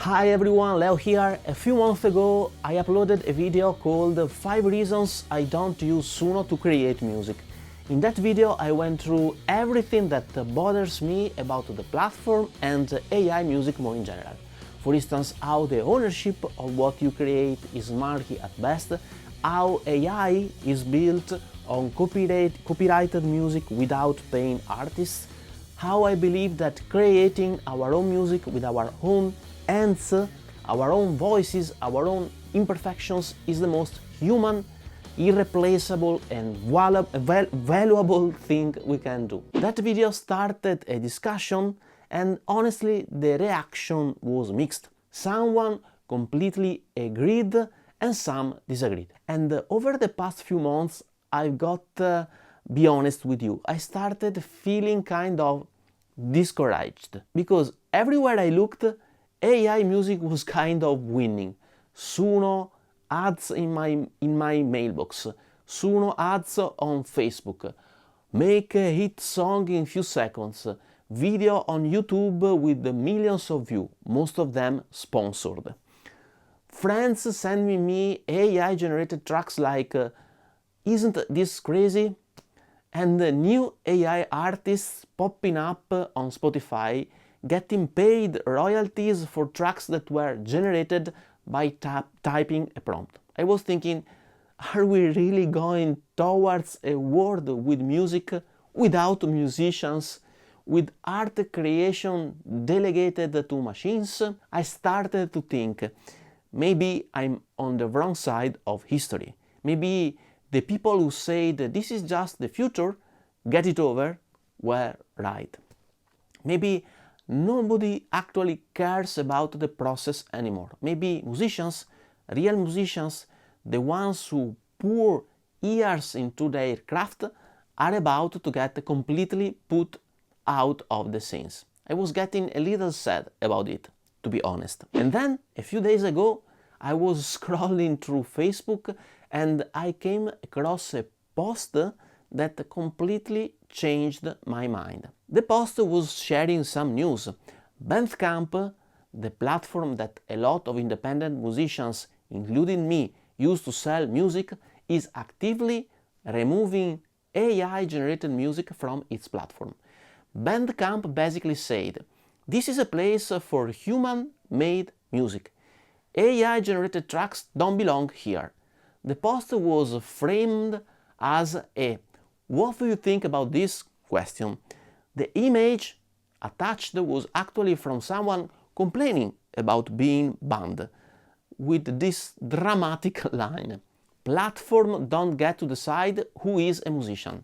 Hi everyone, Leo here. A few months ago I uploaded a video called 5 reasons I don't use Suno to create music. In that video I went through everything that bothers me about the platform and AI music more in general. For instance, how the ownership of what you create is murky at best, how AI is built on copyrighted music without paying artists, how I believe that creating our own music with our own hands, our own voices, our own imperfections is the most human, irreplaceable and valuable thing we can do. That video started a discussion and honestly the reaction was mixed. Someone completely agreed and some disagreed. And over the past few months I've got be honest with you, I started feeling kind of discouraged because everywhere I looked AI music was kind of winning. Suno ads in my mailbox, Suno ads on Facebook, make a hit song in few seconds, video on YouTube with millions of views, most of them sponsored. Friends sending me AI generated tracks like isn't this crazy? And new AI artists popping up on Spotify getting paid royalties for tracks that were generated by typing a prompt. I was thinking, are we really going towards a world with music without musicians, with art creation delegated to machines? I started to think, maybe I'm on the wrong side of history. Maybe the people who said this is just the future, get it over, were right. Maybe nobody actually cares about the process anymore. Maybe musicians, real musicians, the ones who pour years into their craft, are about to get completely put out of the scenes. I was getting a little sad about it, to be honest. And then, a few days ago, I was scrolling through Facebook and I came across a post that completely changed my mind. The post was sharing some news. Bandcamp, the platform that a lot of independent musicians, including me, use to sell music, is actively removing AI-generated music from its platform. Bandcamp basically said, this is a place for human-made music. AI-generated tracks don't belong here. The post was framed as a "What do you think about this?" question. The image attached was actually from someone complaining about being banned, with this dramatic line: "Platform don't get to decide who is a musician."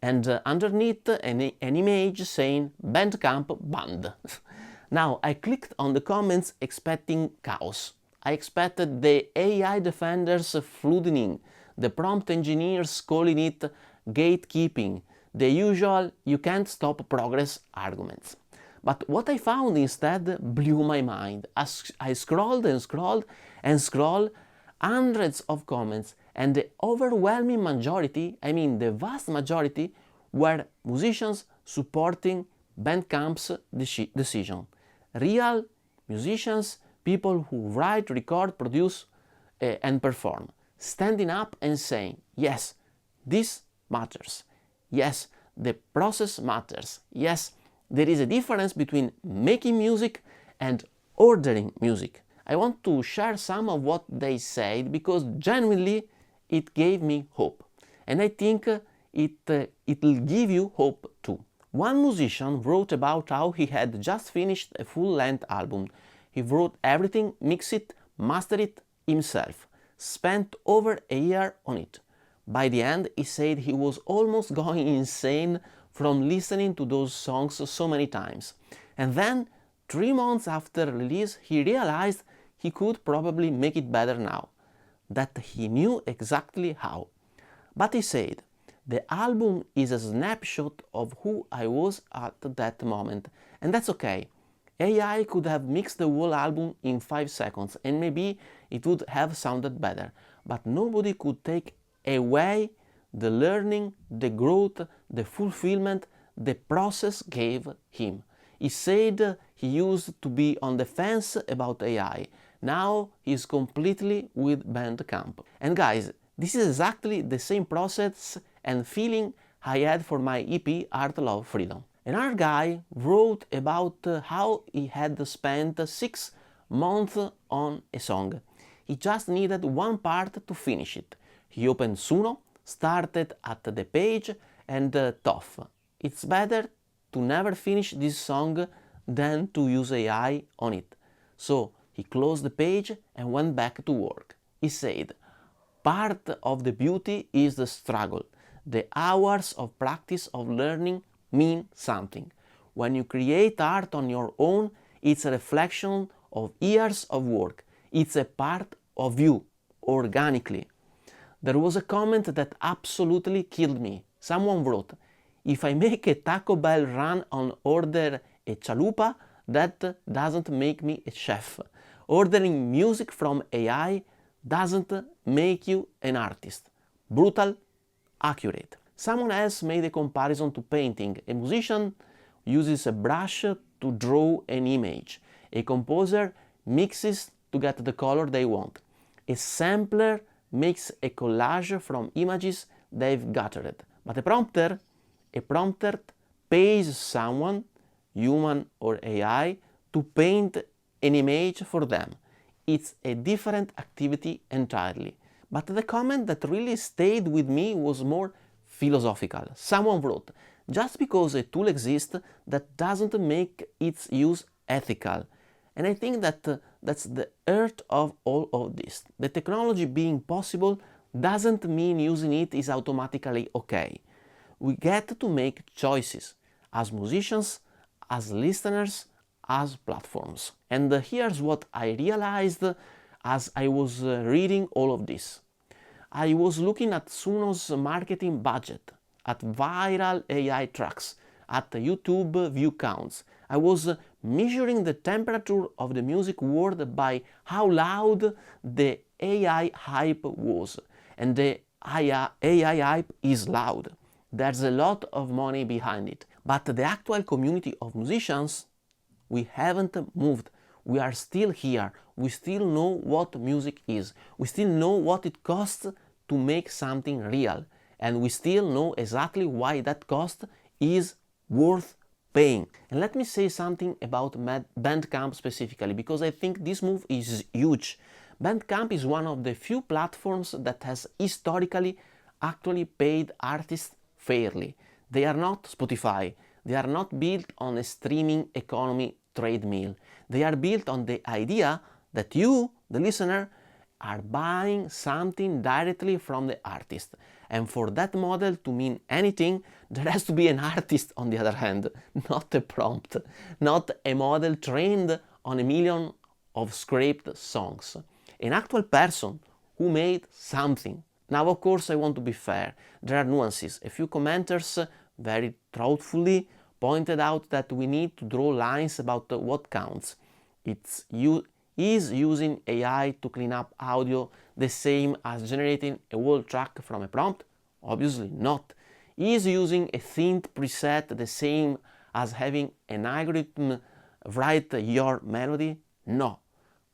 And underneath an image saying "Bandcamp banned." Now I clicked on the comments expecting chaos. I expected the AI defenders flooding in, the prompt engineers calling it gatekeeping, the usual "you can't stop progress" arguments. But what I found instead blew my mind. As I scrolled and scrolled and scrolled, hundreds of comments, and the overwhelming majority, I mean the vast majority, were musicians supporting Bandcamp's decision. Real musicians, people who write, record, produce and perform, standing up and saying, yes, this matters. Yes, the process matters. Yes, there is a difference between making music and ordering music. I want to share some of what they said because genuinely it gave me hope. And I think it'll give you hope too. One musician wrote about how he had just finished a full-length album. He wrote everything, mixed it, mastered it himself, spent over a year on it. By the end, he said he was almost going insane from listening to those songs so many times. And then, 3 months after release, he realized he could probably make it better now, that he knew exactly how. But he said, the album is a snapshot of who I was at that moment, and that's okay. AI could have mixed the whole album in 5 seconds and maybe it would have sounded better, but nobody could take away the learning, the growth, the fulfillment the process gave him. He said he used to be on the fence about AI. Now he's completely with Bandcamp. And guys, this is exactly the same process and feeling I had for my EP Art, Love, Freedom. Another guy wrote about how he had spent 6 months on a song. He just needed one part to finish it. He opened Suno, started at the page and tough. It's better to never finish this song than to use AI on it. So he closed the page and went back to work. He said, part of the beauty is the struggle. The hours of practice of learning mean something. When you create art on your own, it's a reflection of years of work. It's a part of you, organically. There was a comment that absolutely killed me. Someone wrote, if I make a Taco Bell run and order a chalupa, that doesn't make me a chef. Ordering music from AI doesn't make you an artist. Brutal, accurate. Someone else made a comparison to painting. A musician uses a brush to draw an image. A composer mixes to get the color they want. A sampler makes a collage from images they've gathered. But a prompter pays someone, human or AI, to paint an image for them. It's a different activity entirely. But the comment that really stayed with me was more philosophical. Someone wrote, just because a tool exists, that doesn't make its use ethical. And I think that that's the heart of all of this. The technology being possible doesn't mean using it is automatically okay. We get to make choices as musicians, as listeners, as platforms. And here's what I realized as I was reading all of this. I was looking at Suno's marketing budget, at viral AI tracks, at YouTube view counts. I was measuring the temperature of the music world by how loud the AI hype was. And the AI hype is loud. There's a lot of money behind it. But the actual community of musicians, we haven't moved. We are still here. We still know what music is. We still know what it costs to make something real. And we still know exactly why that cost is worth paying. And let me say something about Bandcamp specifically, because I think this move is huge. Bandcamp is one of the few platforms that has historically actually paid artists fairly. They are not Spotify. They are not built on a streaming economy treadmill. They are built on the idea that you, the listener, are buying something directly from the artist. And for that model to mean anything, there has to be an artist on the other hand, not a prompt, not a model trained on a million of scraped songs. An actual person who made something. Now, of course, I want to be fair. There are nuances. A few commenters very thoughtfully pointed out that we need to draw lines about what counts. Is using AI to clean up audio the same as generating a whole track from a prompt? Obviously not. Is using a synth preset the same as having an algorithm write your melody? No.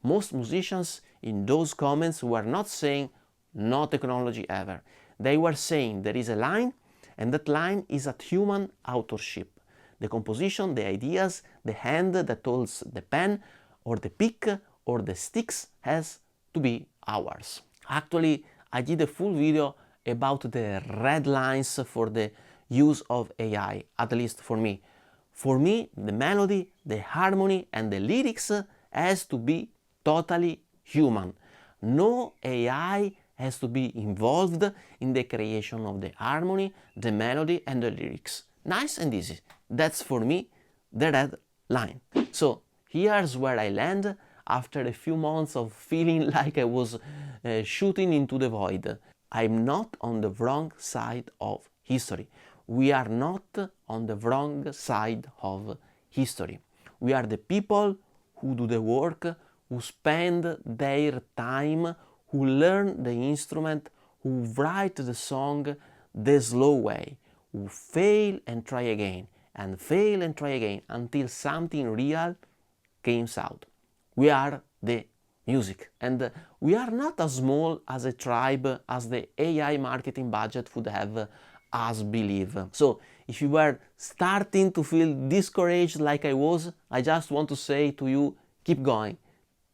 Most musicians in those comments were not saying no technology ever. They were saying there is a line, and that line is at human authorship. The composition, the ideas, the hand that holds the pen or the pick or the sticks has to be ours. Actually, I did a full video about the red lines for the use of AI, at least for me. For me, the melody, the harmony and the lyrics has to be totally human. No AI has to be involved in the creation of the harmony, the melody and the lyrics. Nice and easy. That's for me the red line. So here's where I land after a few months of feeling like I was shooting into the void. I'm not on the wrong side of history. We are not on the wrong side of history. We are the people who do the work, who spend their time, who learn the instrument, who write the song the slow way, who fail and try again, and fail and try again until something real comes out. We are the music, and we are not as small as a tribe as the AI marketing budget would have us believe. So if you were starting to feel discouraged like I was, I just want to say to you, keep going.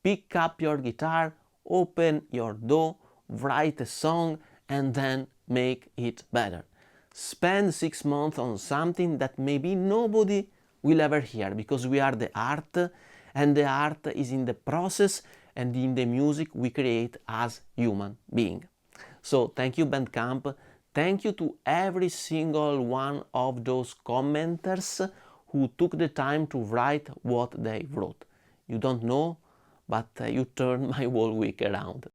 Pick up your guitar, open your DAW, write a song, and then make it better. Spend 6 months on something that maybe nobody will ever hear, because we are the art, and the art is in the process and in the music we create as human beings. So thank you, Bandcamp. Thank you to every single one of those commenters who took the time to write what they wrote. You don't know, but you turned my whole week around.